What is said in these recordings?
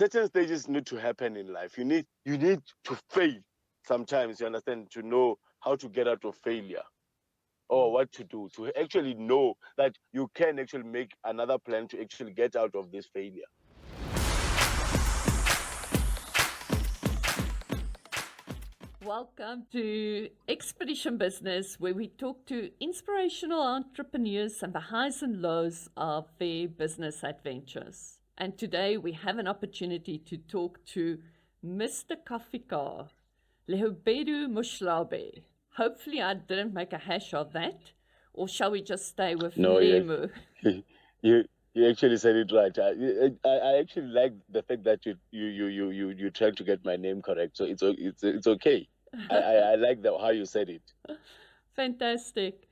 certain stages need to happen in life. You need to fail sometimes, you understand, to know how to get out of failure or what to do, to actually know that you can actually make another plan to actually get out of this failure. Welcome to Expedition Business, where we talk to inspirational entrepreneurs and the highs and lows of their business adventures. And today we have an opportunity to talk to Mr. Coffee Car, Lehubedu Mohlabe. Hopefully I didn't make a hash of that, or shall we just stay with No, Lemo? you actually said it right. I actually like the fact that you trying to get my name correct. So it's okay. I like how you said it. Fantastic.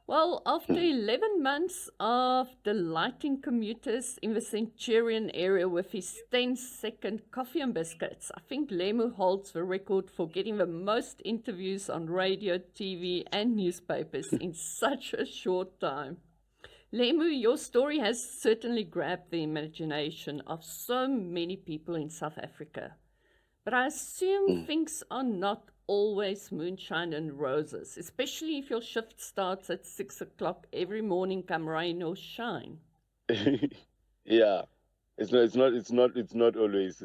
Well, after 11 months of delighting commuters in the Centurion area with his 10-second coffee and biscuits, I think Lemo holds the record for getting the most interviews on radio, TV, and newspapers in such a short time. Lemo, your story has certainly grabbed the imagination of so many people in South Africa. But I assume things are not always moonshine and roses, especially if your shift starts at 6 o'clock every morning, come rain or shine. Yeah, it's not always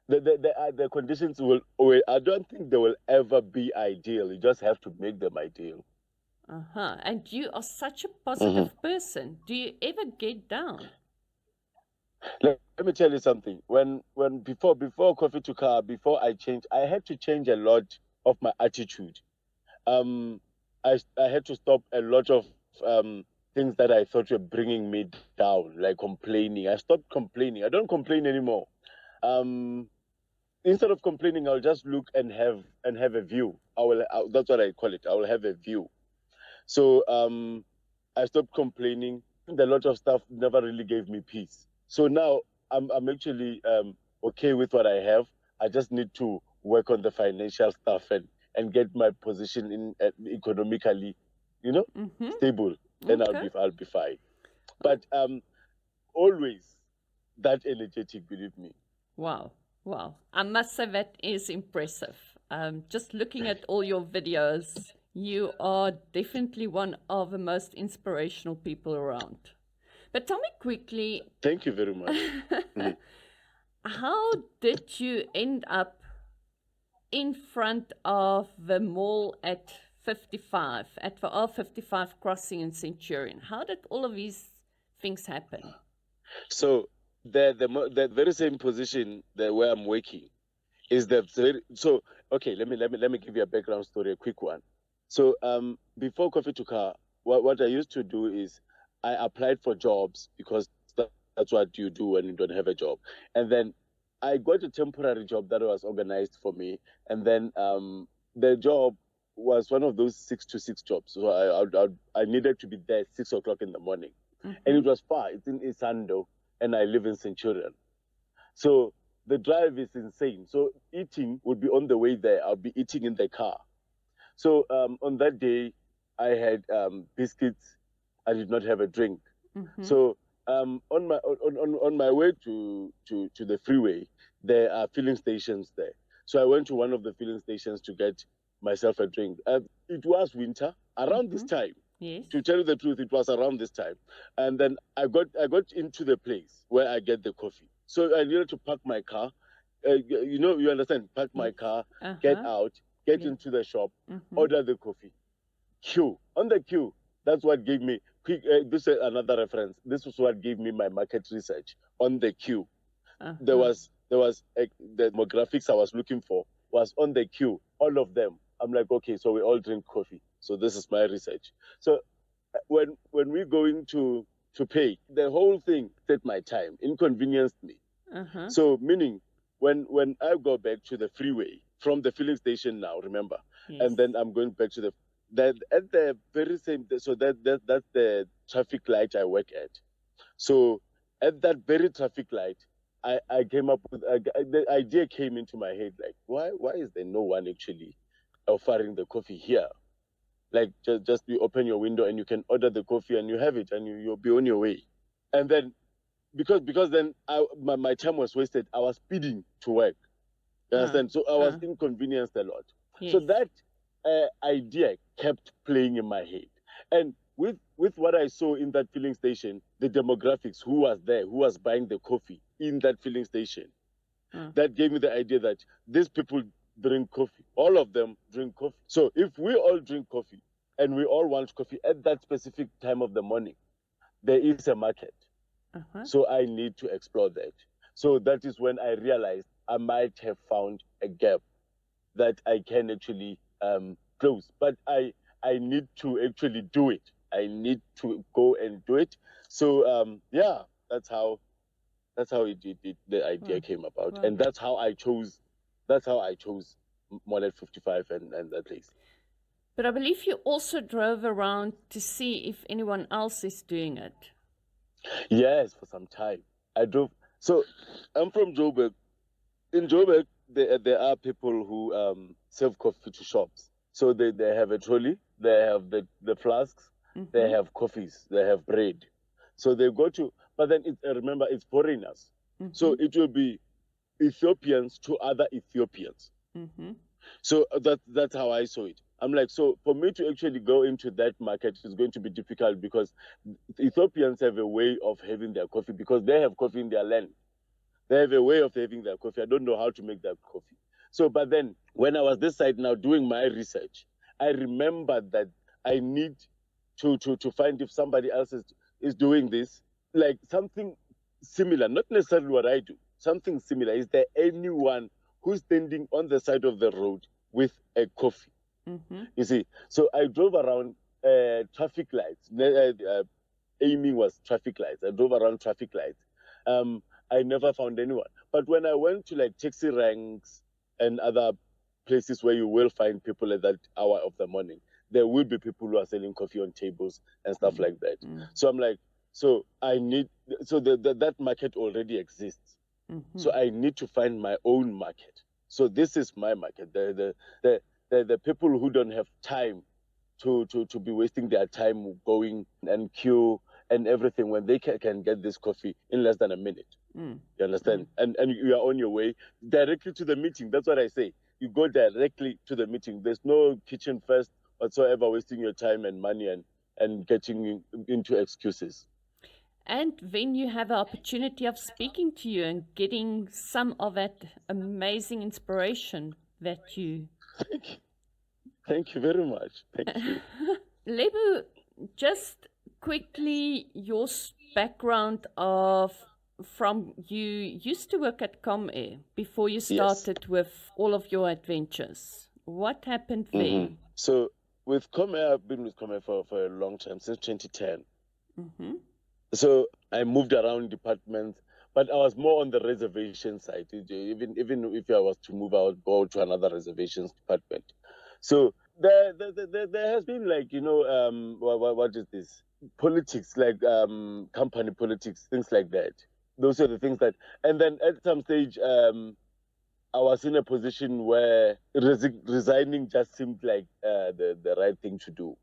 the conditions I don't think they will ever be ideal. You just have to make them ideal. And you are such a Mhm. positive person. Do you ever get down? Let me tell you something. When before coffee to car, before I changed, I had to change a lot of my attitude. Um, I had to stop a lot of things that I thought were bringing me down, like complaining. I stopped complaining. I don't complain anymore. Um, Instead of complaining, I'll just look and have a view. That's what I call it. I will have a view. So I stopped complaining. A lot of stuff never really gave me peace. So now I'm actually okay with what I have. I just need to work on the financial stuff and get my position in economically, stable. Then Okay. I'll be fine. But always that energetic, believe me. Wow. Wow. I must say that is impressive. Just looking at all your videos, you are definitely one of the most inspirational people around. But tell me quickly, Thank you very much. Mhm. how did you end up in front of the mall at 55, at the R55 crossing in Centurion? How did all of these things happen? So the very same position that where I'm working is so okay. Let me give you a background story, a quick one. So before coffee to car, what I used to do is I applied for jobs because that's what you do when you don't have a job, and then I got a temporary job that was organized for me, and then the job was one of those 6 to 6 jobs. So I needed to be there 6 o'clock in the morning, and Mm-hmm. it was far. It's in Isando, and I live in Centurion. So the drive is insane. So eating would be on the way there. I'll be eating in the car. So on that day, I had biscuits. I did not have a drink. Mm-hmm. So on my way to the freeway, there are filling stations there. So I went to one of the filling stations to get myself a drink. It was winter around this Mm-hmm. time. Yes. To tell you the truth, it was around this time, and then I got into the place where I get the coffee. So I needed to park my car. You understand? Park Yes. my car, get Uh-huh. out, get Yes. into the shop, Mm-hmm. order the coffee, queue on the queue. That's what gave me quick. This is another reference. This was what gave me my market research on the queue. There Uh-huh. was there was the demographics I was looking for was on the queue. All of them. I'm like, okay, so we all drink coffee. So this is my research. So when we go into to pay, the whole thing set my time, inconvenienced me. Uh-huh. So meaning when I go back to the freeway from the filling station now, remember, Yes. and then I'm going back to the that at the very same so that's the traffic light I work at. So at that very traffic light, I came up with the idea came into my head like why is there no one actually offering the coffee here? Like just you open your window and you can order the coffee and you have it and you'll be on your way. And then because then my time was wasted. I was speeding to work. You understand? So I was inconvenienced a lot. Yes. So that idea kept playing in my head. And with what I saw in that filling station, the demographics, who was there, who was buying the coffee in that filling station, that gave me the idea that these people drink coffee. All of them drink coffee. So if we all drink coffee and we all want coffee at that specific time of the morning, there is a market. So I need to explore that. So that is when I realized I might have found a gap that I can actually close. But I need to actually do it. I need to go and do it. So yeah, that's how the idea came about. And that's how I chose Monet 55 and that place. But I believe you also drove around to see if anyone else is doing it. Yes, for some time. I drove. So I'm from Joburg. In Joburg, there are people who serve coffee to shops. So they have a trolley, they have the flasks, they have coffees, they have bread. So they go to, but then remember, it's foreigners. So it will be Ethiopians to other Ethiopians. So that's how I saw it. I'm like, so for me to actually go into that market is going to be difficult because Ethiopians have a way of having their coffee because they have coffee in their land. They have a way of having their coffee. I don't know how to make that coffee. So, but then when I was this side now doing my research, I remembered that I need to find if somebody else is doing this, like something similar, not necessarily what I do, something similar. Is there anyone who's standing on the side of the road with a coffee? You see, so I drove around traffic lights. Aiming was traffic lights. I drove around traffic lights. I never found anyone. But when I went to like taxi ranks and other places where you will find people at that hour of the morning, there will be people who are selling coffee on tables and stuff like that. So I'm like, so I need, so that market already exists. So I need to find my own market. So this is my market. The people who don't have time to be wasting their time going and queue and everything when they can get this coffee in less than a minute. You understand? And you are on your way directly to the meeting. That's what I say. You go directly to the meeting. There's no kitchen first whatsoever, wasting your time and money and getting into excuses. And when you have an opportunity of speaking to you and getting some of that amazing inspiration that you... Thank you very much. Thank you. Lebu, just quickly, your background of from you used to work at ComAir before you started with all of your adventures. What happened there? So with ComAir, I've been with ComAir for a long time, since 2010. So I moved around departments, but I was more on the reservation side. Even if I was to move, I would go to another reservations department. So there has been like, what is this? Politics, like company politics, things like that. Those are the things that, and then at some stage, I was in a position where resigning just seemed like the right thing to do.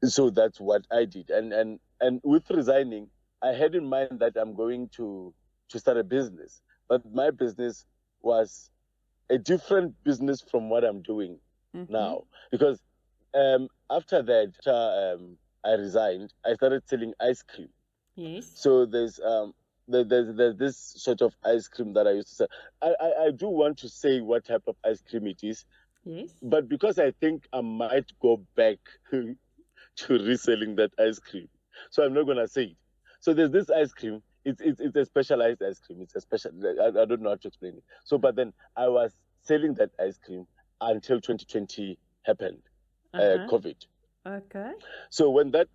So that's what I did. And with resigning, I had in mind that I'm going to start a business. But my business was a different business from what I'm doing now. Because after that, I resigned, I started selling ice cream. Yes. So there's this sort of ice cream that I used to sell. I do want to say what type of ice cream it is. Yes. But because I think I might go back to reselling that ice cream, so I'm not going to say it. So there's this ice cream. It's a specialized ice cream. It's a special. I don't know how to explain it. So, but then I was selling that ice cream until 2020 happened, COVID. Okay. So when that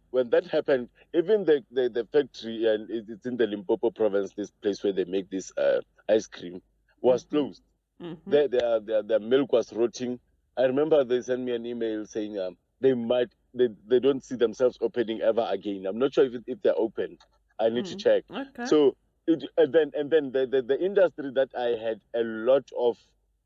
happened, even the factory, and it's in the Limpopo province, this place where they make this ice cream, was closed. Their milk was rotting. I remember they sent me an email saying they don't see themselves opening ever again. I'm not sure if they're open. I need to check. Okay. So and then the industry that I had a lot of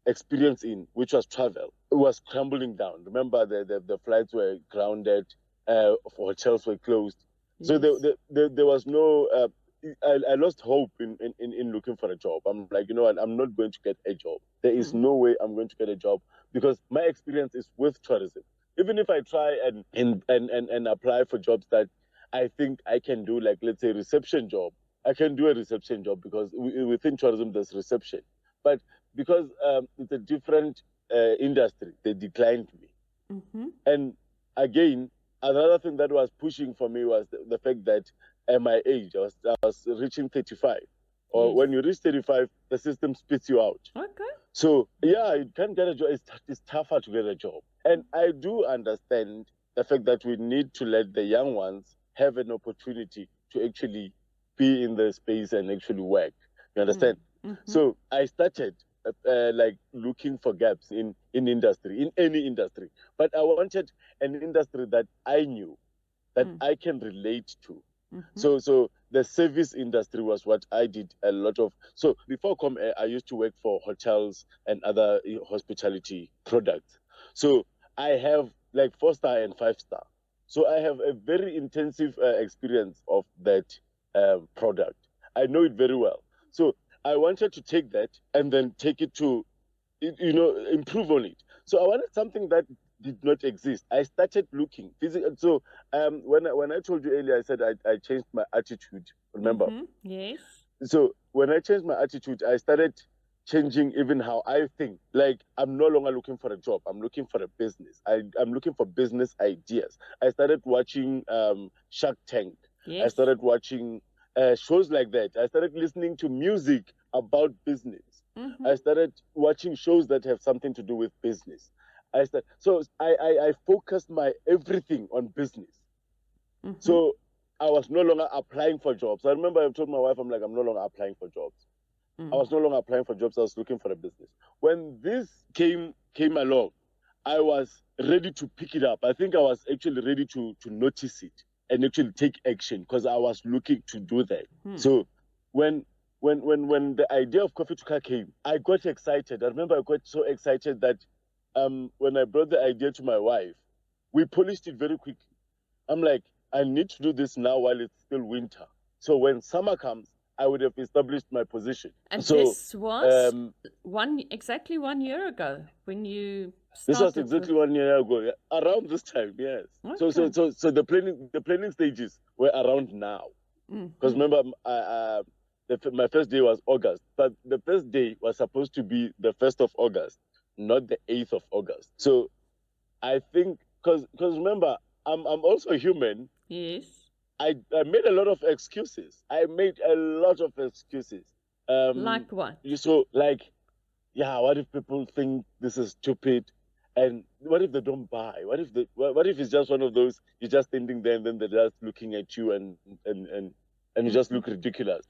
experience in, which was travel, was crumbling down. Remember, the flights were grounded, hotels were closed. Yes. So there was no I lost hope in looking for a job. I'm like, you know what, I'm not going to get a job. There is no way I'm going to get a job because my experience is with tourism. Even if I try and apply for jobs that I think I can do, like let's say reception job, I can do a reception job because within tourism there's reception. But because it's a different industry, they declined me. And again, another thing that was pushing for me was the fact that at my age, I was reaching 35. Or Yes. when you reach 35, the system spits you out. Okay. So yeah, you can't get a job. It's tougher to get a job. And I do understand the fact that we need to let the young ones have an opportunity to actually be in the space and actually work. You understand? So I started like looking for gaps in industry, in any industry. But I wanted an industry that I knew, that I can relate to. So the service industry was what I did a lot of. So before ComAir, I used to work for hotels and other hospitality products. So I have like 4-star and 5-star. So I have a very intensive experience of that product. I know it very well. So I wanted to take that and then take it to, improve on it. So I wanted something that did not exist. I started looking physical. So when I told you earlier, I said I changed my attitude. Remember? Yes. So when I changed my attitude, I started changing even how I think. Like I'm no longer looking for a job. I'm looking for a business. I'm looking for business ideas. I started watching Shark Tank. Yes. I started watching shows like that. I started listening to music about business. I started watching shows that have something to do with business. So I focused my everything on business. So I was no longer applying for jobs. I remember I told my wife, I'm like, I'm no longer applying for jobs. I was no longer applying for jobs. I was looking for a business. When this came along, I was ready to pick it up. I think I was actually ready to notice it and actually take action because I was looking to do that. So when the idea of Coffee to Car came, I got excited. I remember I got so excited that when I brought the idea to my wife, we polished it very quickly. I'm like, I need to do this now while it's still winter. So when summer comes, I would have established my position. And So this was exactly 1 year ago when you this was started exactly with... 1 year ago, yeah, around this time, yes. So Okay. so the planning stages were around now. Because remember, my first day was August, but the first day was supposed to be the 1st of August, not the 8th of August. So I think because remember, I'm also human. Yes. I made a lot of excuses. I made a lot of excuses. Like what? So like, yeah, what if people think this is stupid? And what if they don't buy? What if it's just one of those, you're just standing there and then they're just looking at you and you just look ridiculous.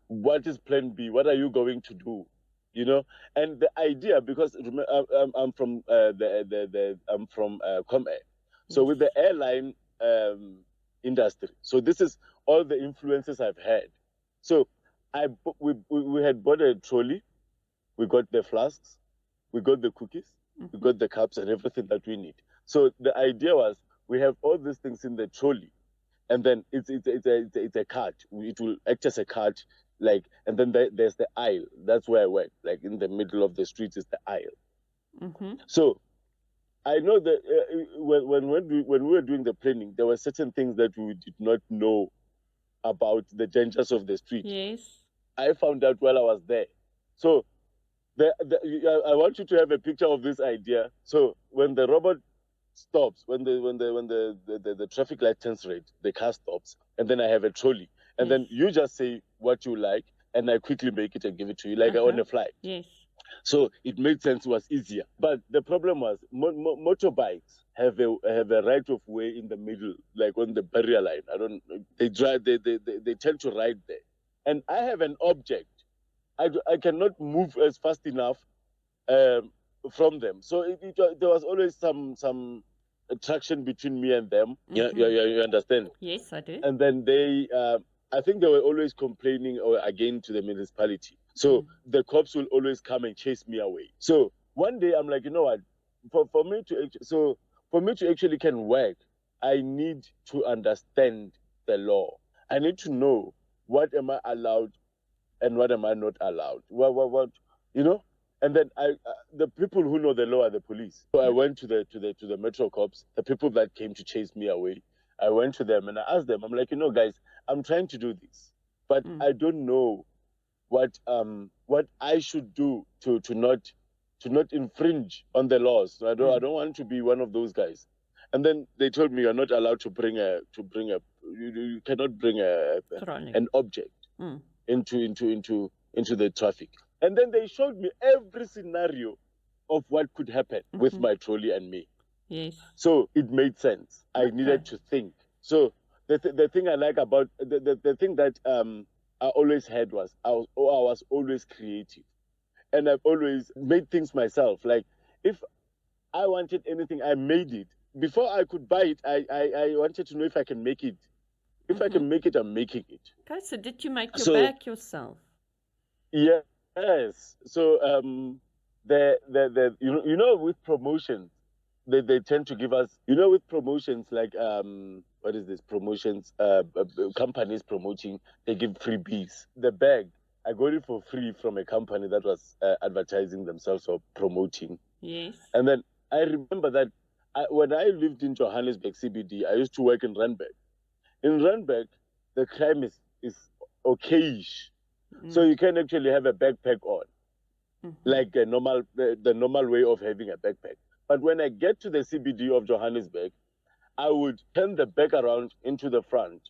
What is plan B? What are you going to do? You know? And the idea, because I'm from I'm from ComAir. So with the airline industry. So this is all the influences I've had. So we had bought a trolley, we got the flasks, we got the cookies, we got the cups and everything that we need. So the idea was we have all these things in the trolley, and then it's a cart. It will act as a cart, like, and then there's the aisle. That's where I work. Like in the middle of the street is the aisle. So I know that when we were doing the planning, there were certain things that we did not know about the dangers of the street. Yes. I found out while I was there. So I want you to have a picture of this idea. So when the robot stops, when the traffic light turns red, the car stops, and then I have a trolley, and then you just say what you like, and I quickly make it and give it to you, like on a flight. Yes. So it made sense, it was easier. But the problem was motorbikes have a right of way in the middle, like on the barrier line. They tend to ride there. And I have an object. I cannot move as fast enough from them. So there was always some attraction between me and them. You understand? Yes, I do. And then I think they were always complaining or again to the municipality. So the cops will always come and chase me away. So one day I'm like, you know what? For me to actually can work, I need to understand the law. I need to know what am I allowed and what am I not allowed? What you know? And then the people who know the law are the police. So I went to the metro cops, the people that came to chase me away. I went to them and I asked them, I'm like, guys, I'm trying to do this, but I don't know what I should do to not infringe on the laws. I don't want to be one of those guys. And then they told me you're not allowed to bring you cannot bring an object into the traffic. And then they showed me every scenario of what could happen with my trolley and me. Yes. So it made sense. I needed to think. So the thing I like about the thing that I always had was I was always creative, and I've always made things myself. Like if I wanted anything, I made it. Before I could buy it, I wanted to know if I can make it. If I can make it, I'm making it. Okay, so did you make your bag yourself? Yes. So the with promotions, they tend to give us, with promotions like what is this promotions, companies promoting, they give freebies. The bag, I got it for free from a company that was advertising themselves or promoting. Yes. And then I remember that when I lived in Johannesburg CBD, I used to work in Randburg. In Randburg, the crime is okayish. So you can actually have a backpack on, like the normal way of having a backpack. But when I get to the CBD of Johannesburg, I would turn the back around into the front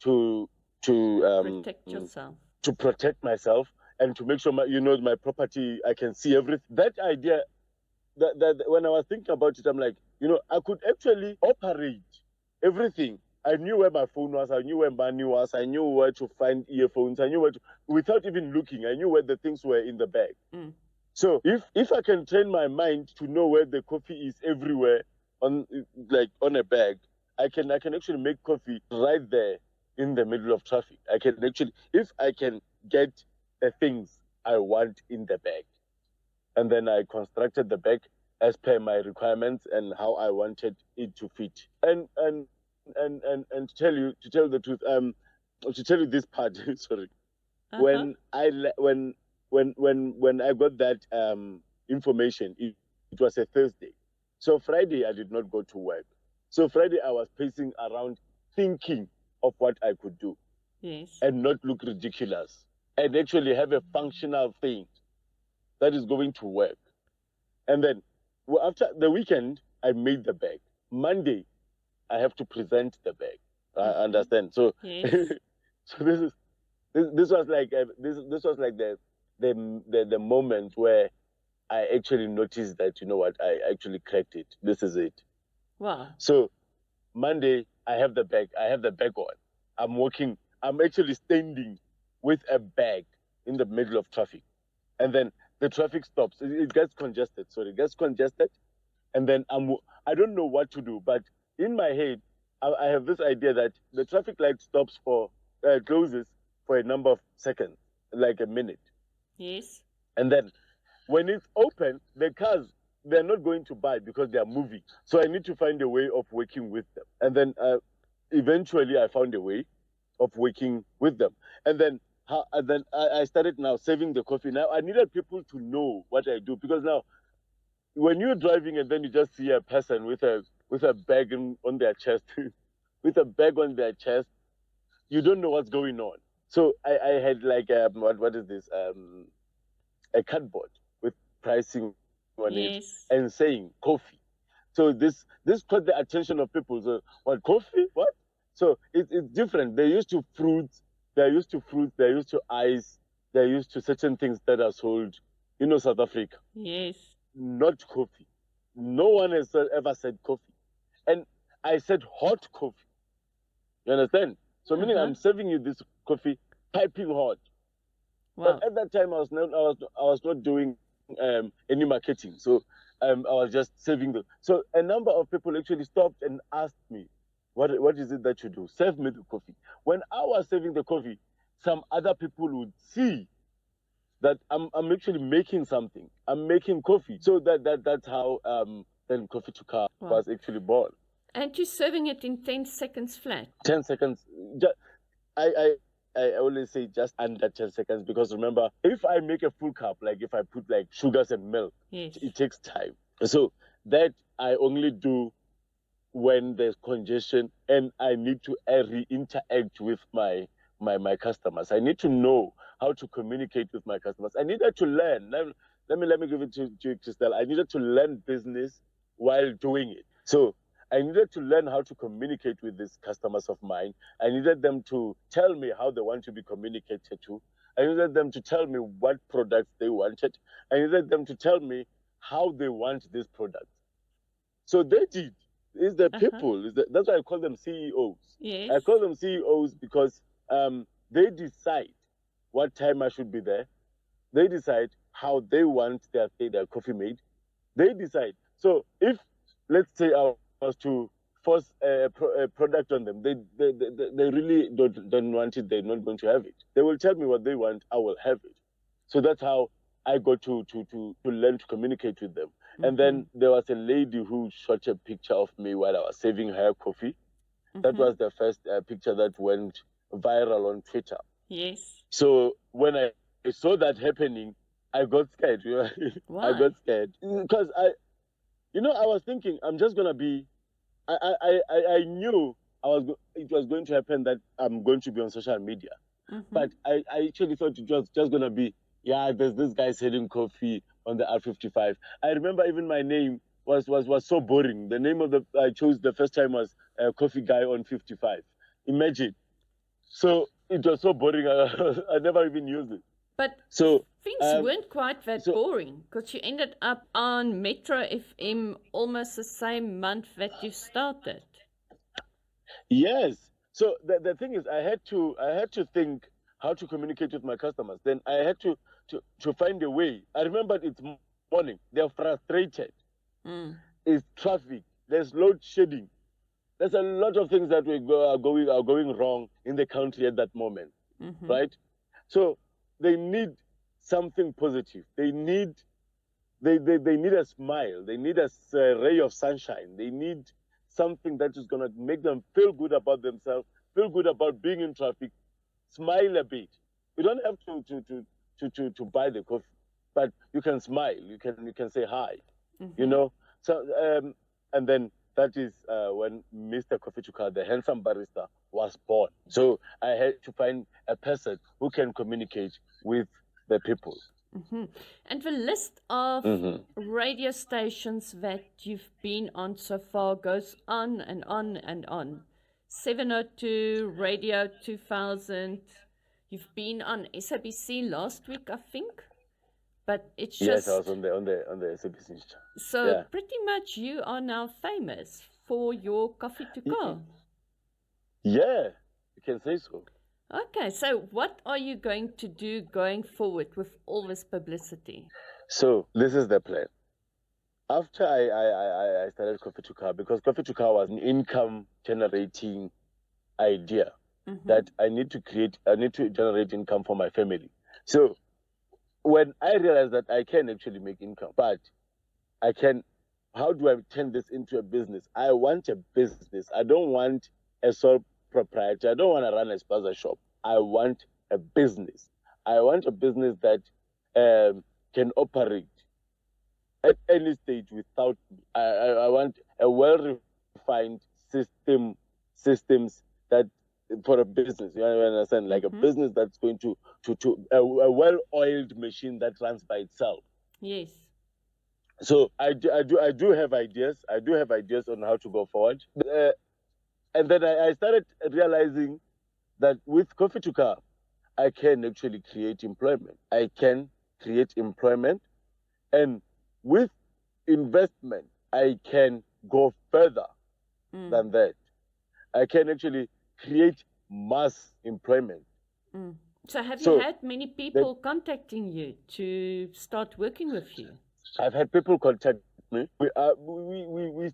to protect yourself, to protect myself, and to make sure my property, I can see everything. That idea, that when I was thinking about it, I'm like, I could actually operate everything. I knew where my phone was, I knew where money was, I knew where to find earphones, I knew without even looking, I knew where the things were in the bag. So if I can train my mind to know where the coffee is everywhere on a bag, I can actually make coffee right there in the middle of traffic. I can actually, if I can get the things I want in the bag, and then I constructed the bag as per my requirements and how I wanted it to fit. And to tell the truth, to tell you this part, sorry, when I got that information, it was a Thursday. So Friday I did not go to work. So Friday I was pacing around thinking of what I could do. Yes. And not look ridiculous, and actually have a functional thing that is going to work. And then after the weekend, I made the bag. Monday, I have to present the bag. I understand. So, yes. So this was like the moment where I actually noticed that, I actually cracked it. This is it. Wow. So Monday, I have the bag on. I'm walking. I'm actually standing with a bag in the middle of traffic, and then the traffic stops. It gets congested. Sorry, it gets congested, and then I don't know what to do. But in my head, I have this idea that the traffic light stops closes for a number of seconds, like a minute. Yes. And then when it's open, the cars, they're not going to buy because they are moving. So I need to find a way of working with them. And then eventually I found a way of working with them. And then I started now saving the coffee. Now I needed people to know what I do, because now when you're driving and then you just see a person with a bag on their chest, with a bag on their chest, you don't know what's going on. So I had like what is this a cardboard with pricing on it and saying coffee. So this caught the attention of people. So what, coffee? What? So it's different. They're used to fruits. They're used to ice. They're used to certain things that are sold, South Africa. Yes. Not coffee. No one has ever said coffee. And I said hot coffee. You understand? So meaning I'm serving you this coffee piping hot. Wow. But at that time I was not doing any marketing. So I was just serving them. So a number of people actually stopped and asked me, what is it that you do? Serve me the coffee. When I was serving the coffee, some other people would see that I'm actually making something. I'm making coffee. So that's how then Coffee to Car was actually born. And you're serving it in 10 seconds flat. 10 seconds. I I always say just under 10 seconds, because remember, if I make a full cup, like if I put like sugars and milk, Yes. it takes time. So that I only do when there's congestion and I need to interact with my customers. I need to know how to communicate with my customers. I needed to learn. Let me give it to Christelle. I needed to learn business while doing it. So I needed to learn how to communicate with these customers of mine. I needed them to tell me how they want to be communicated to. I needed them to tell me what products they wanted. I needed them to tell me how they want these products. So they did. It's the people. That's why I call them CEOs. Yes. I call them CEOs because they decide what time I should be there. They decide how they want their coffee made. They decide. So if, let's say, I was to force a product on them, they really don't want it. They're not going to have it. They will tell me what they want. I will have it. So that's how I got to learn to communicate with them. And then there was a lady who shot a picture of me while I was serving her coffee. That was the first picture that went viral on Twitter. Yes. So when I saw that happening, I got scared. Why? I got scared because I was thinking I'm just gonna be. I knew it was going to happen that I'm going to be on social media, but I actually thought it was just gonna be, there's this guy selling coffee on the R55. I remember even my name was so boring. The name I chose the first time was Coffee Guy on 55. Imagine. So it was so boring. I never even used it. But so things weren't quite that boring, because you ended up on Metro FM almost the same month that you started. Yes. So the thing is, I had to think how to communicate with my customers. Then I had to find a way. I remember it's morning. They're frustrated. It's traffic. There's load shedding. There's a lot of things that are going wrong in the country at that moment, right? So they need something positive. They need a smile. They need a ray of sunshine. They need something that is going to make them feel good about themselves, feel good about being in traffic, smile a bit. You don't have to buy the coffee, but you can smile. You can say hi. So and then that is when Mr. Coffee Chuka, the handsome barista, was born. So I had to find a person who can communicate with the people. And the list of radio stations that you've been on so far goes on and on and on. 702, Radio 2000. You've been on SABC last week, I think. But it's just... Yes, I was on the SABC. So pretty much you are now famous for your coffee to go. Yeah, you can say so. Okay, so what are you going to do going forward with all this publicity? So this is the plan. After I started Coffee to Car, because Coffee to Car was an income generating idea that I need to generate income for my family. So when I realized that I can actually make income, but how do I turn this into a business? I want a business. I don't want a sole proprietor. I don't want to run a spaza shop. I want a business. I want a business that can operate at any stage without me. I want a well-refined systems that for a business. You understand? Like a business that's going to a well-oiled machine that runs by itself. Yes. So I do have ideas. I do have ideas on how to go forward. And then I started realizing that with Coffee to Car, I can actually create employment. I can create employment. And with investment, I can go further than that. I can actually create mass employment. So have you had many people contacting you to start working with you? I've had people contact me. We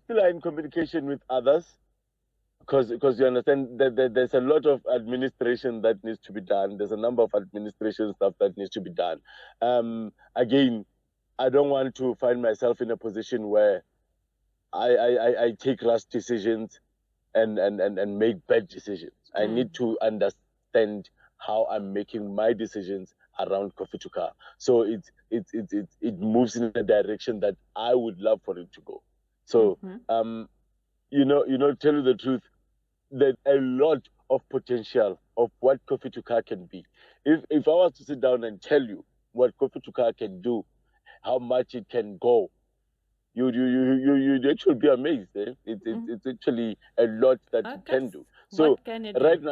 still are in communication with others because you understand that there's a lot of administration that needs to be done. There's a number of administration stuff that needs to be done. Again, I don't want to find myself in a position where I take rash decisions and make bad decisions. I need to understand how I'm making my decisions around Coffee to Car. So it moves in a direction that I would love for it to go. So Mm-hmm. tell you the truth, there's a lot of potential of what Coffee to Car can be. If I was to sit down and tell you what Coffee to Car can do, how much it can go, you'd actually be amazed. Eh? It's actually a lot that it Okay. can do. So What can it do? right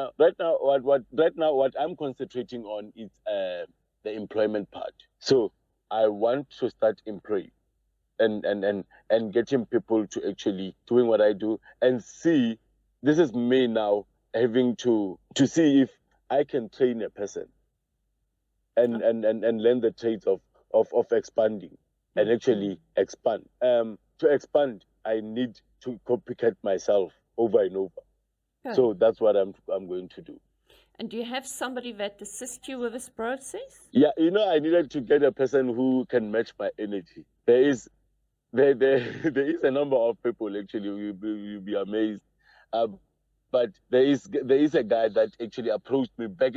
now what I'm concentrating on is the employment part. So I want to start employing and getting people to actually doing what I do and see. This is me now having to see if I can train a person and learn the trades of expanding and Mm-hmm. actually expand. To expand, I need to copycat myself over and over. Okay. So that's what I'm going to do. And do you have somebody that assists you with this process? Yeah, I needed to get a person who can match my energy. There is a number of people actually. You'll be amazed. But there is a guy that actually approached me back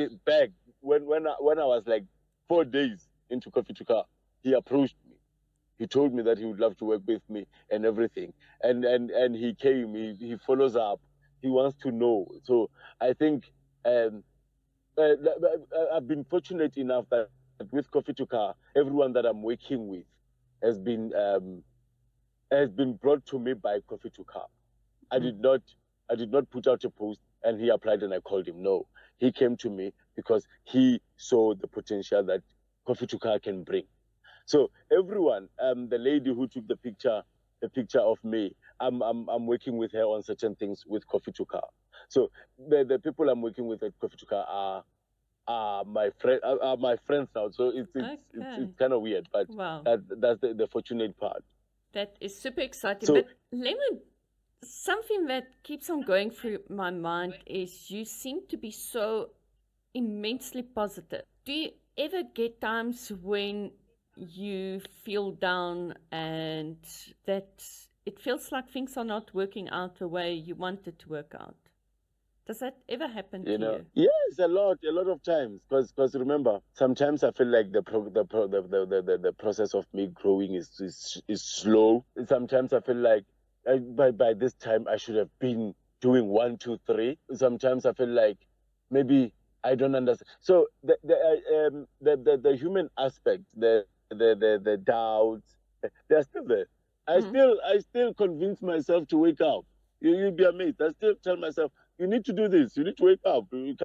when I was like 4 days into Coffee to Car. He approached me. He told me that he would love to work with me and everything. And he came. He follows up. He wants to know. So I think um, I've been fortunate enough that with Coffee to Car, everyone that I'm working with has been um, has been brought to me by Coffee to Car. I Mm. did not I did not put out a post and he applied and I called him. No, he came to me because he saw the potential that Coffee to Car can bring. So everyone, the lady who took the picture of me, I'm working with her on certain things with Coffee to Car. So the people I'm working with at Coffee to Car are my friends now. So Okay. it's kind of weird, but Wow. that's the fortunate part. That is super exciting. So But Lemon, something that keeps on going through my mind is you seem to be so immensely positive. Do you ever get times when you feel down and that it feels like things are not working out the way you want it to work out? Does that ever happen to you? yes, a lot of times, because remember, sometimes I feel like the process of me growing is slow. Sometimes I feel like by this time I should have been doing one, two, three. Sometimes I feel like maybe I don't understand. So the human aspect, the doubts, they're still there. Mm. I still convince myself to wake up. You'll be amazed. I still tell myself, you need to do this. You need to wake up. You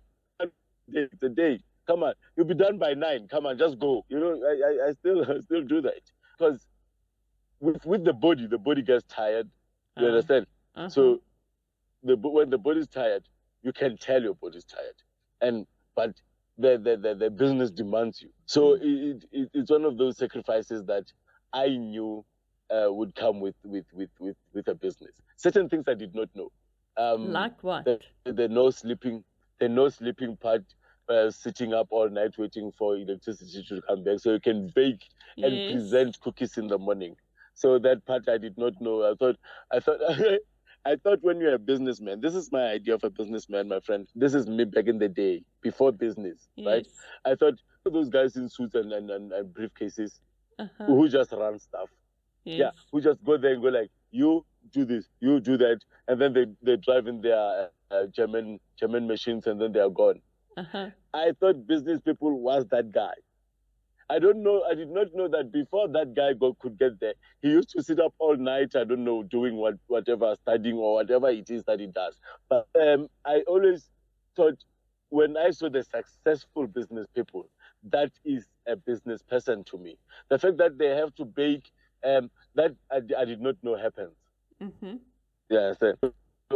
can't. It's a day. Come on, you'll be done by 9. Come on, just go. I still I still do that because with the body gets tired. You Uh, understand? uh-huh. So when the body's tired, you can tell your body's tired, and but the business demands you. So Mm. it's one of those sacrifices that I knew would come with a business. Certain things I did not know. Like The, what? the no sleeping, the no sleeping part, sitting up all night waiting for electricity to come back so you can bake and Yes. present cookies in the morning. So that part I did not know. I thought I thought when you're a businessman, this is my idea of a businessman, my friend. This is me back in the day, before business, right? Yes. I thought those guys in suits and briefcases Uh-huh. who just run stuff. Yeah, Yes. who just go there and go like, you do this, you do that, and then they drive in their German machines and then they are gone. Uh-huh. I thought business people was that guy. I don't know. I did not know that before that guy could get there, he used to sit up all night. I don't know, doing whatever, studying or whatever it is that he does. But I always thought when I saw the successful business people, that is a business person to me. The fact that they have to bake, that I did not know happens. Mm-hmm. Yeah, so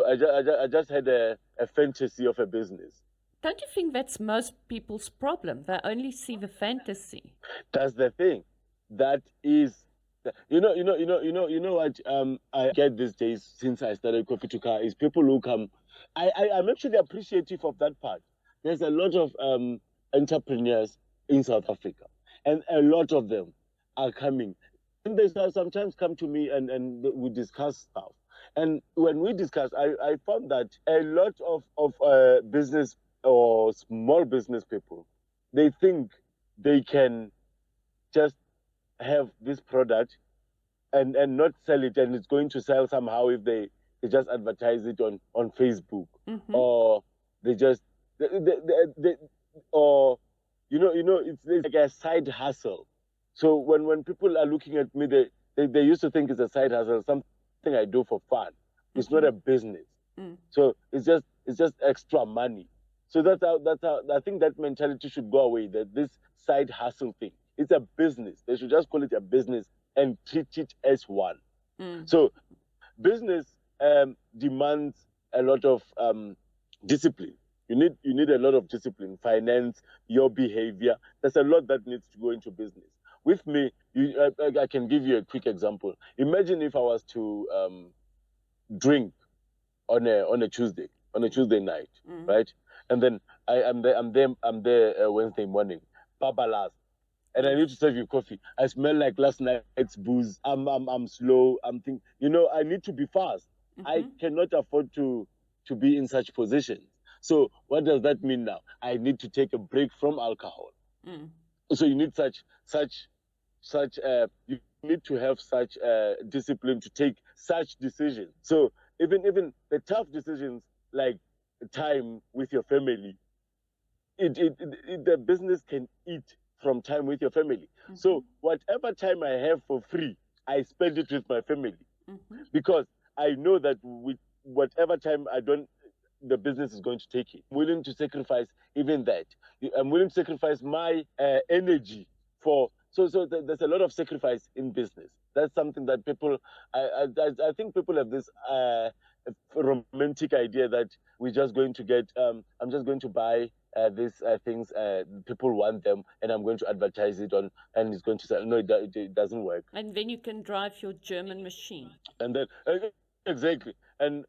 I just had a fantasy of a business. Don't you think that's most people's problem? They only see the fantasy. That's the thing. That is, what I get these days since I started Coffee to Car is people who come. I'm actually appreciative of that part. There's a lot of entrepreneurs in South Africa, and a lot of them are coming. And they sometimes come to me and we discuss stuff. And when we discuss, I found that a lot of business or small business people, they think they can just have this product and not sell it, and it's going to sell somehow if they just advertise it on Facebook, or they just they or it's like a side hustle. So when people are looking at me, they used to think it's a side hustle, something I do for fun. It's not a business. So it's just extra money. So that's how I think that mentality should go away. That this side hustle thing, it's a business. They should just call it a business and treat it as one. So business demands a lot of discipline. You need a lot of discipline, finance, your behavior. There's a lot that needs to go into business. With me, I can give you a quick example. Imagine if I was to drink on a Tuesday night, right? And then I'm there Wednesday morning, babalas, and I need to serve you coffee. I smell like last night's booze. I'm slow. I'm thinking, I need to be fast. I cannot afford to be in such positions. So what does that mean now? I need to take a break from alcohol. So you need such you need to have such discipline to take such decisions. So even the tough decisions like time with your family, the business can eat from time with your family. So whatever time I have for free, I spend it with my family, because I know that with whatever time the business is going to take it. I'm willing to sacrifice even that. I'm willing to sacrifice my energy for. So there's a lot of sacrifice in business. That's something that people, I think people have this romantic idea that we're just going to get. I'm just going to buy these things. People want them, and I'm going to advertise it on, and it's going to sell. No, it doesn't work. And then you can drive your German machine. And then exactly, and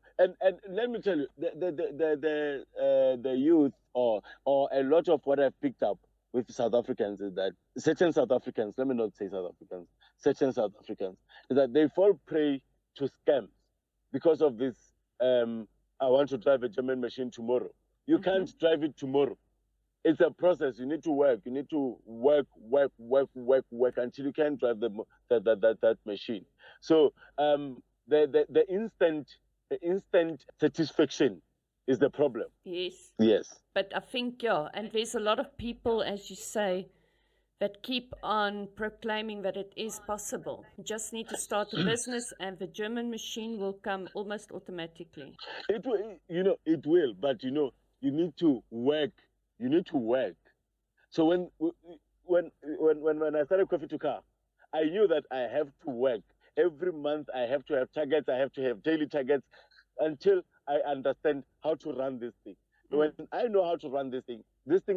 let me tell you, the youth or a lot of what I've picked up with South Africans is that certain South Africans, let me not say South Africans, certain South Africans, is that they fall prey to scams because of this. I want to drive a German machine tomorrow. You can't drive it tomorrow. It's a process. You need to work. You need to work until you can drive that machine. So the instant satisfaction is the problem. Yes. Yes. But I think, yeah, and there's a lot of people, as you say, that keep on proclaiming that it is possible. You just need to start a business and the German machine will come almost automatically. It will, it will, but you need to work. You need to work. So when I started Coffee to Car, I knew that I have to work. Every month I have to have targets. I have to have daily targets until I understand how to run this thing. When I know how to run this thing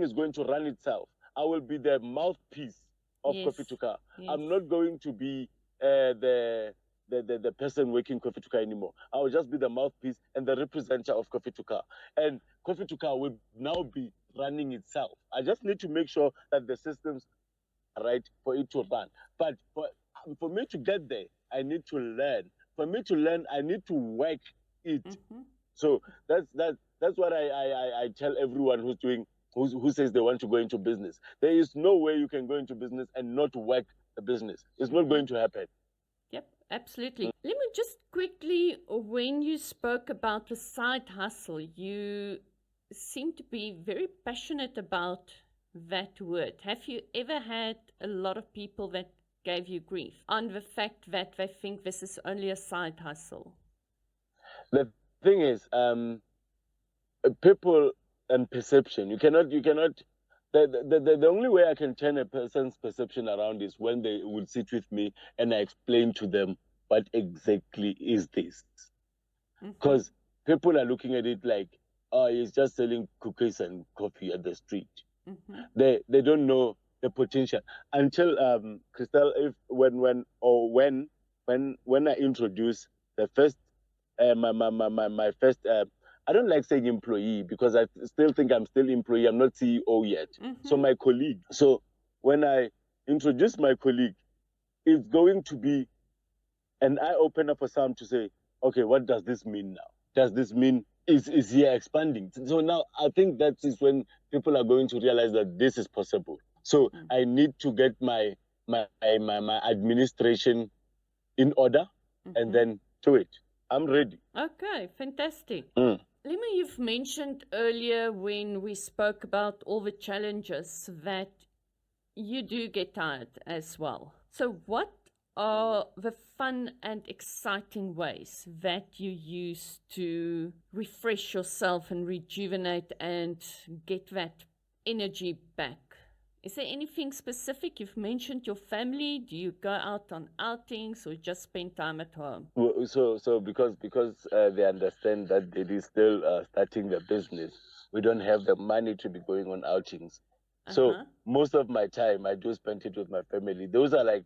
is going to run itself. I will be the mouthpiece of Coffee to Car. Yes. I'm not going to be the person working Coffee to Car anymore. I will just be the mouthpiece and the representative of Coffee to Car. And Coffee to Car will now be running itself. I just need to make sure that the systems are right for it to run. But for me to get there, I need to learn. For me to learn, I need to work it. So that's what I tell everyone who says they want to go into business. There is no way you can go into business and not work the business. It's not going to happen. Yep, absolutely. Let me just quickly, when you spoke about the side hustle, you seem to be very passionate about that word. Have you ever had a lot of people that gave you grief on the fact that they think this is only a side hustle? The thing is, people and perception. You cannot. The only way I can turn a person's perception around is when they would sit with me and I explain to them what exactly is this. Because people are looking at it like, oh, he's just selling cookies and coffee at the street. They don't know the potential until Crystal, if when I introduce the first my first I don't like saying employee because I still think I'm still employee. I'm not CEO yet. So my colleague. So when I introduce my colleague, it's going to be an eye opener for some to say, okay, what does this mean now? Does this mean is here expanding. So now I think that is when people are going to realize that this is possible. So I need to get my administration in order and then do it. I'm ready. Okay, fantastic. Mm. Lemo, you've mentioned earlier when we spoke about all the challenges that you do get tired as well. So, what are the fun and exciting ways that you use to refresh yourself and rejuvenate and get that energy back? Is there anything specific? You've mentioned your family. Do you go out on outings or just spend time at home? So because they understand that it is still starting the business, we don't have the money to be going on outings. So most of my time I do spend it with my family. Those are like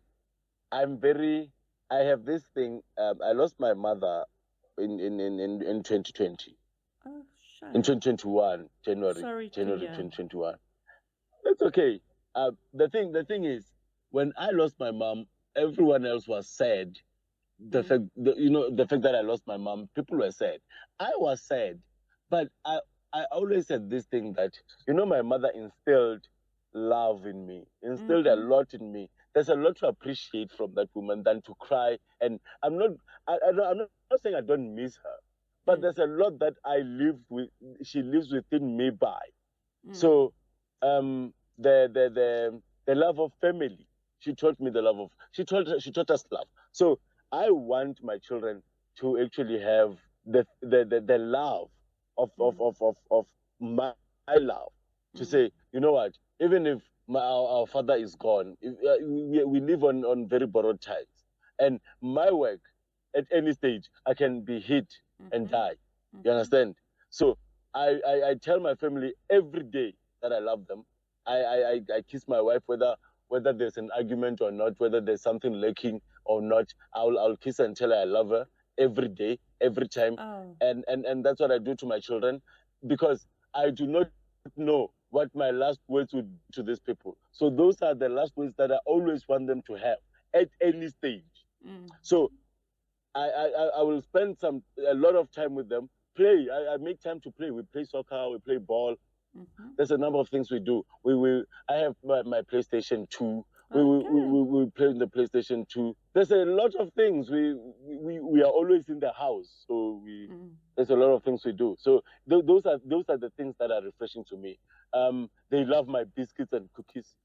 I have this thing. I lost my mother in 2020. Oh, shame. In 2021, Sorry to January hear. 2021. That's okay. The thing is, when I lost my mom, everyone else was sad. The fact that I lost my mom, people were sad. I was sad, but I always said this thing that my mother instilled love in me, instilled a lot in me. There's a lot to appreciate from that woman than to cry. And I'm not saying I don't miss her, but there's a lot that she lives within me by. So the love of family. She taught me the love of she taught us love. So I want my children to actually have the love of my love. To say, you know what, even if our father is gone, we live on very borrowed times. And my work, at any stage, I can be hit and die. You understand? So I tell my family every day that I love them. I kiss my wife whether there's an argument or not, whether there's something lacking or not. I'll kiss her and tell her I love her every day, every time. And that's what I do to my children, because I do not know what my last words would be to these people. So those are the last words that I always want them to have at any stage. So I will spend a lot of time with them. Play. I make time to play. We play soccer. We play ball. There's a number of things we do. I have my PlayStation 2. We play in the PlayStation 2. There's a lot of things. We are always in the house, so there's a lot of things we do. So those are the things that are refreshing to me. They love my biscuits and cookies,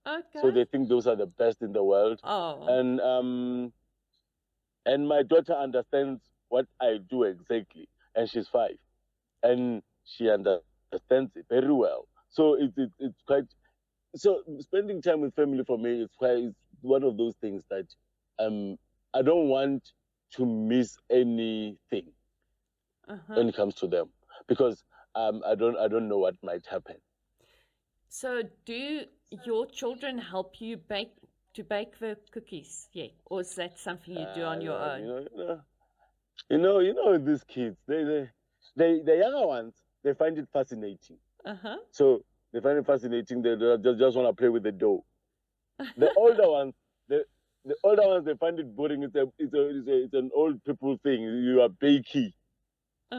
so they think those are the best in the world. And my daughter understands what I do exactly, and she's 5, and she understands it very well. So it's quite. So spending time with family for me is one of those things that I don't want to miss anything when it comes to them, because I don't know what might happen. So do your children help you bake the cookies? Yeah, or is that something you do on your own? These kids, the younger ones, they find it fascinating. So they find it fascinating. They just want to play with the dough. The older ones, they find it boring. It's an old people thing. You are bakey.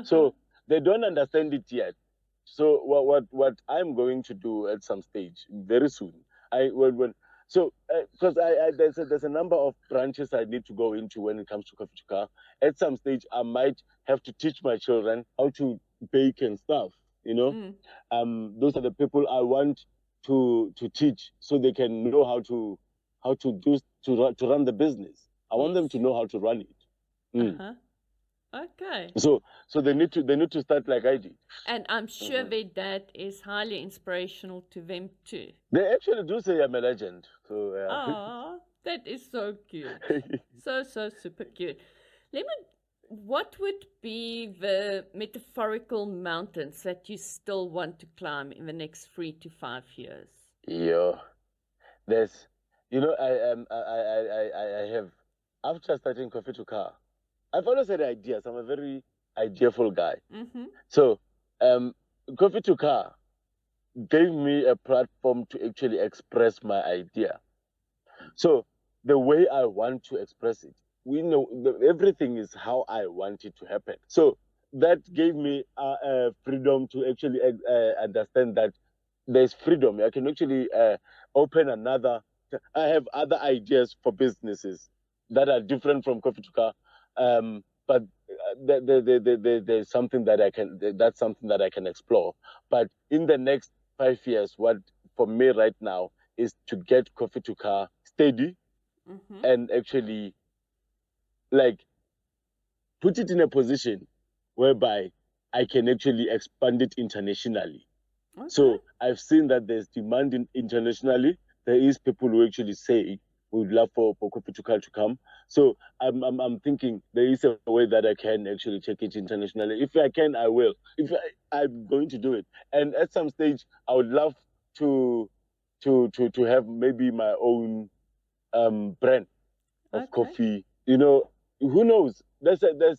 So they don't understand it yet. So what I'm going to do at some stage very soon, because there's a number of branches I need to go into when it comes to coffee to car. At some stage, I might have to teach my children how to bake and stuff. Those are the people I want to teach, so they can know how to run the business. I want them to know how to run it. Okay. So they need to start like I did. And I'm sure their dad is highly inspirational to them too. They actually do say I'm a legend. So Oh, that is so cute. so super cute. Lemon, what would be the metaphorical mountains that you still want to climb in the next 3 to 5 years? Yeah, there's, I have, after starting Coffee to Car, I've always had ideas. I'm a very ideaful guy. So, Coffee to Car gave me a platform to actually express my idea. So the way I want to express it, everything is how I want it to happen. So that gave me freedom to actually understand that there's freedom. I can actually open another. I have other ideas for businesses that are different from coffee to car, but there's something that I can. That's something that I can explore. But in the next 5 years, what for me right now is to get coffee to car steady Mm-hmm. and actually like put it in a position whereby I can actually expand it internationally. Okay. So I've seen that there's demand internationally. There is people who actually say we would love for Kopi Tukal to come. So I'm thinking there is a way that I can actually take it internationally. If I can, I will. If I'm going to do it. And at some stage, I would love to to have maybe my own brand of Okay. coffee. Who knows? The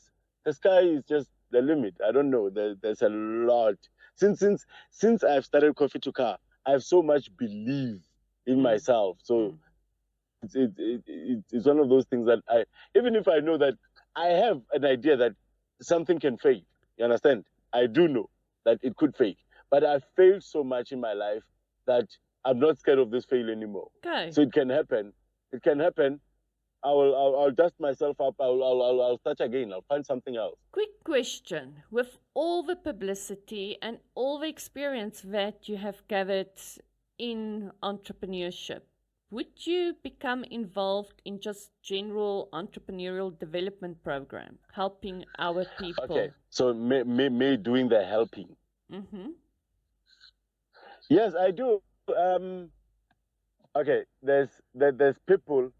sky is just the limit. I don't know. There's a lot. Since I've started coffee to car, I have so much belief in Mm. myself. So Mm. it's one of those things that even if I know that I have an idea that something can fade. You understand? I do know that it could fade, but I've failed so much in my life that I'm not scared of this fail anymore. Okay. So it can happen. It can happen. I'll dust myself up. I'll start again. I'll find something else. Quick question. With all the publicity and all the experience that you have gathered in entrepreneurship, would you become involved in just general entrepreneurial development program, helping our people? Okay, so me doing the helping. Mm-hmm. Yes, I do. Okay, there's people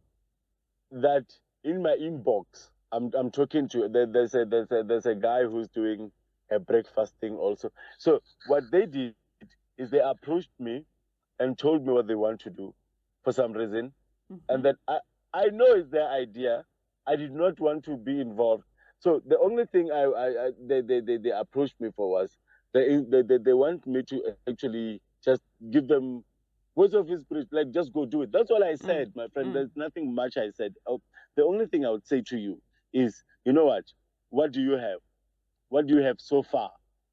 that in my inbox I'm talking to. There's a guy who's doing a breakfasting also. So what they did is they approached me and told me what they want to do for some reason, Mm-hmm. and then I know it's their idea. I did not want to be involved. So the only thing they approached me for was they want me to actually just give them words of inspiration, like just go do it. That's all I said, my friend. There's nothing much I said. Oh, the only thing I would say to you is, you know what? What do you have? What do you have so far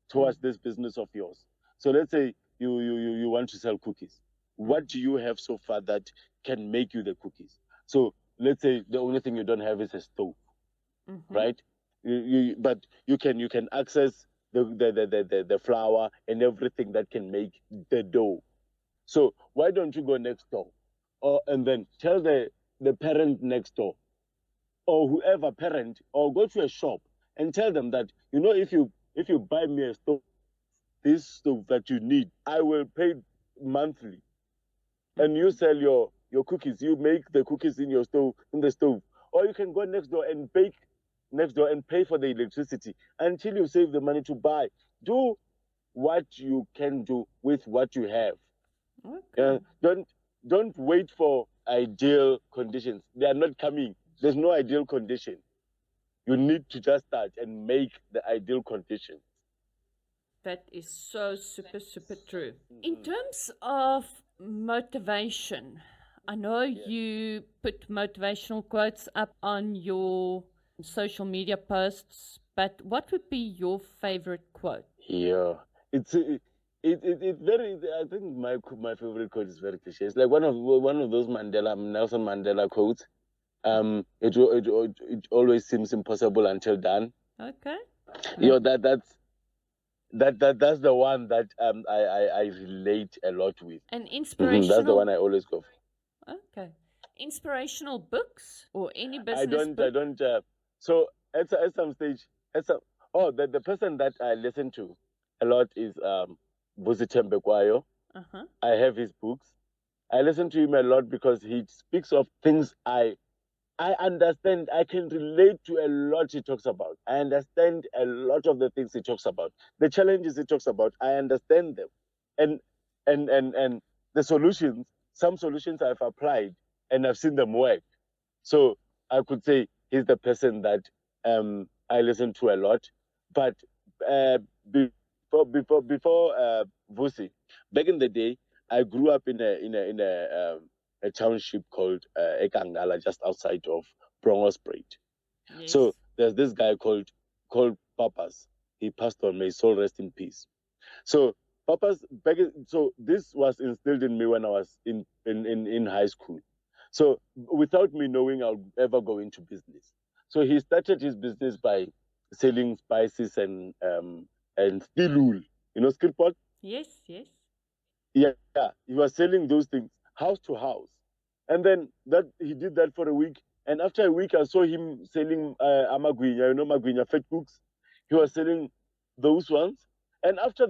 towards this business of yours? So let's say you want to sell cookies. What do you have so far that can make you the cookies? So let's say the only thing you don't have is a stove, Mm-hmm. right? But you can access the flour and everything that can make the dough. So why don't you go next door, and then tell the parent next door, or whoever parent, or go to a shop and tell them that if you buy me a stove, this stove that you need, I will pay monthly, and you sell your cookies. You make the cookies in the stove, or you can go next door and bake next door and pay for the electricity until you save the money to buy. Do what you can do with what you have. Okay. Don't wait for ideal conditions. They are not coming. There's no ideal condition. You need to just start and make the ideal conditions. That is so super, super true. In terms of motivation, I know you put motivational quotes up on your social media posts, but what would be your favorite quote? Yeah, it's very. I think my favorite quote is very cliche. It's like one of those Nelson Mandela quotes. It always seems impossible until done. Okay. That's the one that I relate a lot with. And That's the inspirational. one I always go for. Okay. Inspirational books or any I business don't. book? So at some stage, the person that I listen to a lot is Buzi Tembekwayo. Uh-huh. I have his books. I listen to him a lot because he speaks of things I understand. I can relate to a lot he talks about. I understand a lot of the things he talks about. The challenges he talks about, I understand them. And and the solutions, some solutions I've applied and I've seen them work. So I could say he's the person that I listen to a lot. But uh, before Vusi, back in the day, I grew up in a township called Ekangala, just outside of Brongosprate. Yes. So there's this guy called Papas. He passed on. May his soul rest in peace. So so this was instilled in me when I was in high school. So without me knowing I'll ever go into business. So he started his business by selling spices and steel wool. You know, skill pot? Yes, yes. Yeah, he was selling those things house to house. And then that he did that for a week. And after a week, I saw him selling amagwinya, magwinya fat cooks. He was selling those ones. And after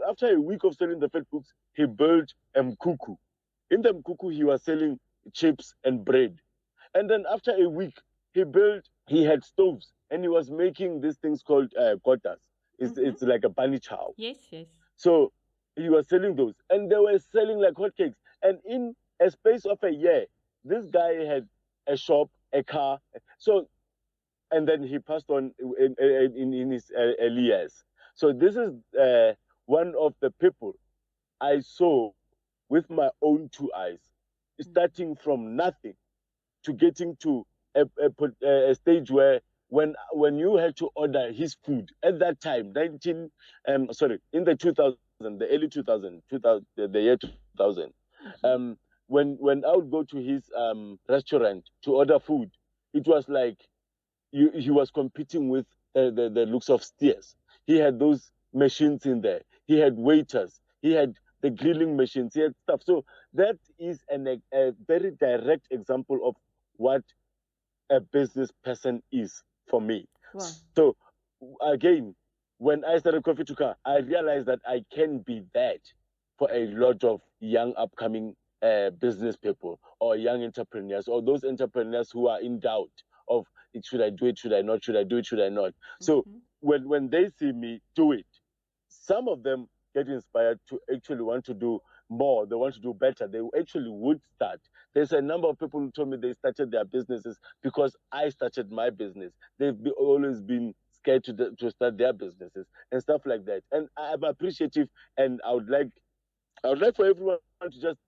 after a week of selling the fat cooks, he built mkuku. In the mkuku, he was selling chips and bread. And then after a week, he had stoves and he was making these things called kotas. It's like a bunny chow. Yes, yes. So he was selling those, and they were selling like hotcakes. And in a space of a year, this guy had a shop, a car. So, and then he passed on in his early years. So this is one of the people I saw with my own two eyes, starting from nothing to getting to a stage where when you had to order his food at that time, in the 2000, the early 2000, the year 2000, when I would go to his restaurant to order food, it was like he was competing with the looks of steers. He had those machines in there. He had waiters. He had the grilling machines. He had stuff. So that is a very direct example of what a business person is for me. Wow. So again, when I started Coffee to Car, I realized that I can be that for a lot of young upcoming business people or young entrepreneurs or those entrepreneurs who are in doubt of should I do it, should I not, should I do it, should I not. So when they see me do it, some of them get inspired to actually want to do more, they want to do better, they actually would start. There's a number of people who told me they started their businesses because I started my business. Always been scared to start their businesses and stuff like that. And I'm appreciative, and I would like for everyone to just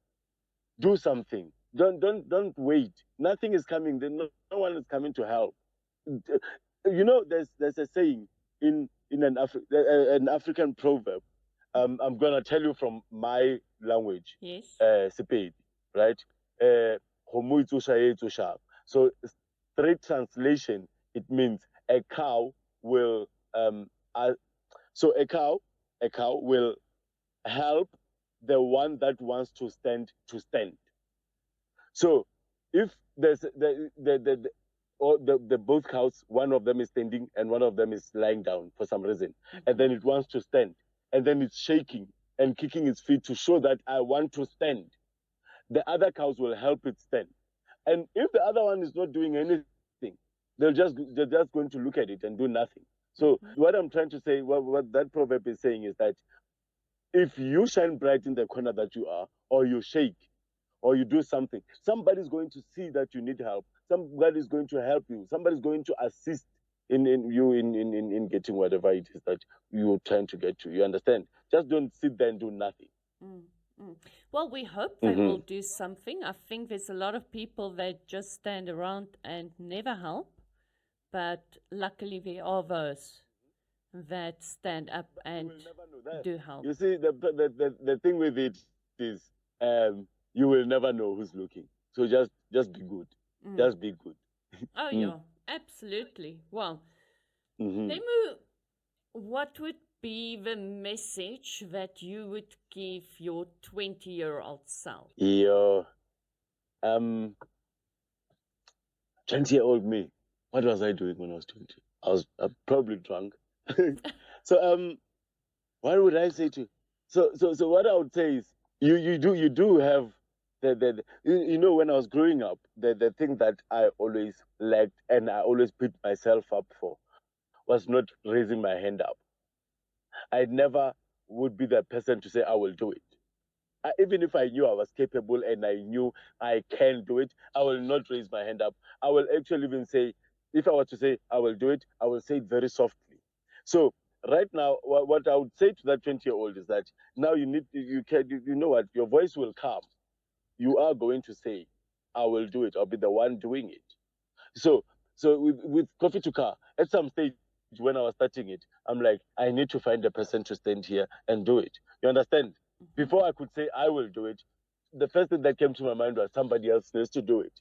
do something. Don't wait. Nothing is coming. No one is coming to help. You know, there's a saying in an African proverb. I'm gonna tell you from my language, Yes. Sepedi, right? Uh, so straight translation, it means a cow will so a cow will help the one that wants to stand. So if there's the both cows, one of them is standing and one of them is lying down for some reason, and then it wants to stand, and then it's shaking and kicking its feet to show that I want to stand. The other cows will help it stand, and if the other one is not doing anything, they're just going to look at it and do nothing. So what I'm trying to say, what that proverb is saying is that if you shine bright in the corner that you are, or you shake, or you do something, somebody's going to see that you need help. Somebody's going to help you. Somebody's going to assist in you in getting whatever it is that you're trying to get to. You understand? Just don't sit there and do nothing. Well, we hope they will do something. I think there's a lot of people that just stand around and never help. But luckily, there are those that stand up and do help. You see, the thing with it is you will never know who's looking. So just be good. Just be good. Oh, yeah, absolutely. Well, Lemo, what would be the message that you would give your 20-year-old self? Your 20-year-old me. What was I doing when I was 20? I was probably drunk. So what would I say to you? So what I would say is you do have you know, when I was growing up, the thing that I always lacked and I always beat myself up for was not raising my hand up. I never would be the person to say I will do it. Even if I knew I was capable and I knew I can do it, I will not raise my hand up. I will actually even say, if I were to say I will do it, I will say it very softly. So right now, what I would say to that 20-year-old is that now you know what, your voice will come. You are going to say, I will do it. I'll be the one doing it. So with Coffee to Car, at some stage, when I was starting it, I'm like, I need to find a person to stand here and do it. You understand? Mm-hmm. Before I could say I will do it, the first thing that came to my mind was somebody else needs to do it.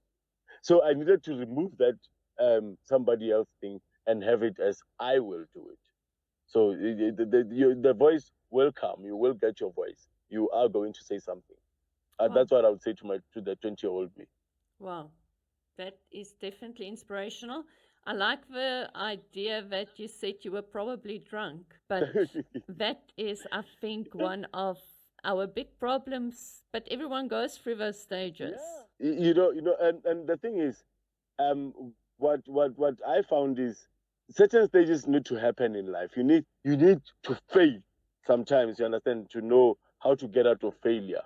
So I needed to remove that somebody else thing and have it as I will do it. So the voice will come. You will get your voice. You are going to say something. Wow. That's what I would say to the 20-year-old me. Wow. That is definitely inspirational. I like the idea that you said you were probably drunk, but that is, I think, one of our big problems. But everyone goes through those stages. Yeah. And the thing is, what I found is certain stages need to happen in life. You need to fail sometimes. You understand, to know how to get out of failure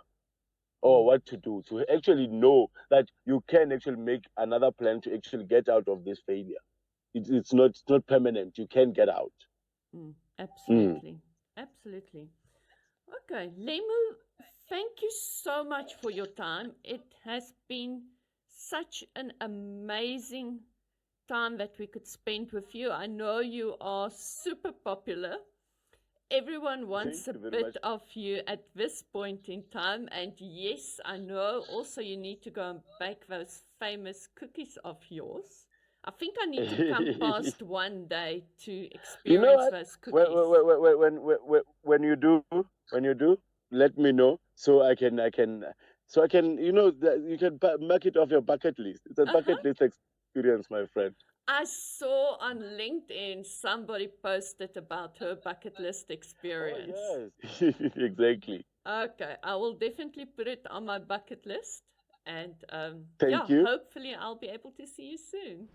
or what to do, to actually know that you can actually make another plan to actually get out of this failure. It's not permanent. You can get out. Mm. Absolutely. Absolutely. Okay, Lemu, thank you so much for your time. It has been such an amazing time that we could spend with you. I know you are super popular. Everyone wants a bit of you at this point in time. And yes, I know also you need to go and bake those famous cookies of yours. I think I need to come past one day to experience those cookies. When you do, let me know so I can you can mark it off your bucket list. It's a bucket list experience, my friend. I saw on LinkedIn somebody posted about her bucket list experience. Oh, yes. Exactly. Okay, I will definitely put it on my bucket list. And Thank you. hopefully I'll be able to see you soon.